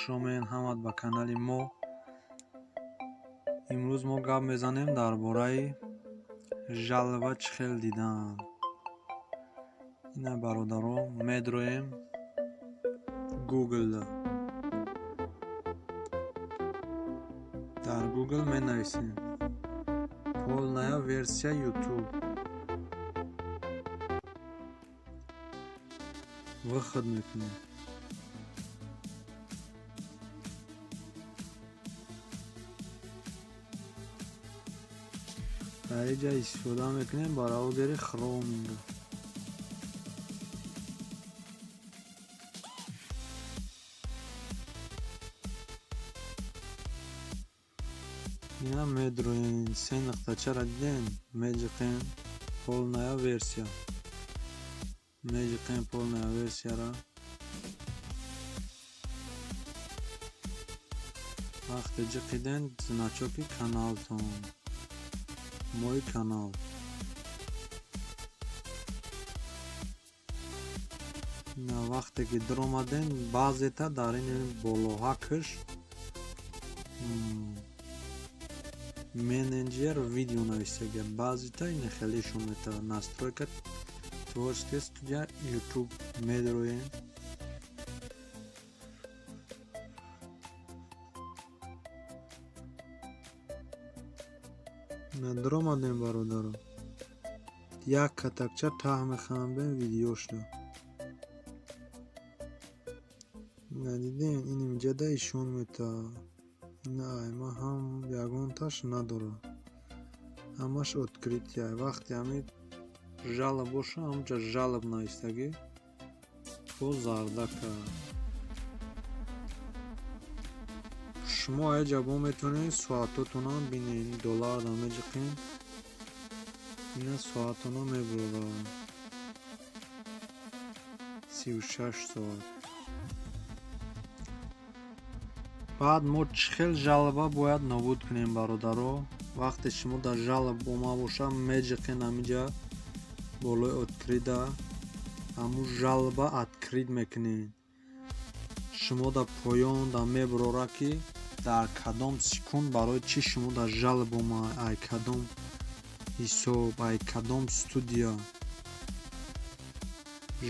хушомед ҳамат ба канали мо. имрӯз мо гап мезанем дар бораи жалва чӣ хел дидан. ина бародаро медроем гуглда. дар гугл менависем полная версия YouTube. выход мекунем. дар инҷа истифода мекунем браузери Chrome. ина медроем се нуқтачара дидем, меҷиқем полная версия. меҷиқем полная версияра. вақте ҷиқиден значоки каналтон, мой канал. ина вақте ки даромадем баъзета дар ин болоҳакш менеҷер видео навистага, баъзета ин хелешон метавад. настройка творческая студия YouTube медроем. даромадем бародаро, як катакча таҳ мехоҳам бем видеошро. надидем ин имҷада ишон метавад. Най, ма ҳам ягонташ надорам, ҳамаш открития. вақте ҳамин жалоб боша, ҳамҷа жалоб навистагӣ бо зардака. шумо аҷа бо метавонед соатотонам бинед. долларда меҷиқем, ина соатона мебурад 36 соат. баъд мо чӣ хел жалба бояд нобуд кунем бародаро. вақте шумо дар жалоб ома боша, меҷиқен ҳаминҷа болои открида, ҳамун жалба открит мекунед. шумо дар поён дар мебурора ки дар кадом секунд барои чӣ шумо дар жалоб ома, ай кадом ҳисоб, ай кадом студия.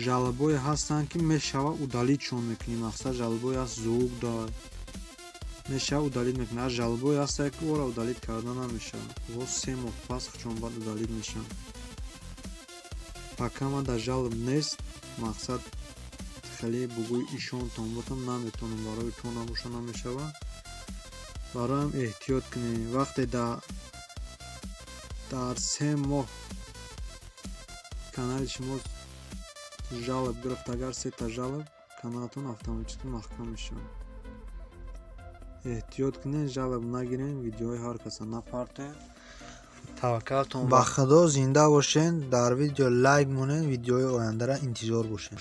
жалбое ҳастанд ки мешавад удалитшон мекунем. мақсад жалбое ҳаст звук дар мешавад удалит мекунем. аз жалбое ҳаст як бора удалит карда намешавад. воз 3 моҳ пас чун баъд удалит мешавад. пакама дар жалб нест. мақсад хеле бугӯи ишонтон бутам наметавонам, барои то набоша намешавад. бароям эҳтиёт кунем. вақте дар 3 моҳ канали шумо жалоб гирифт, агар 3 та жалоб, каналатон автоматически маҳкам мешавад. эҳтиёт кунед, жалоб нагирен, видеои ҳар каса напартен. таваккалтон ба худо. зинда бошен. дар видео лайк монед. видеои ояндара интизор бошед.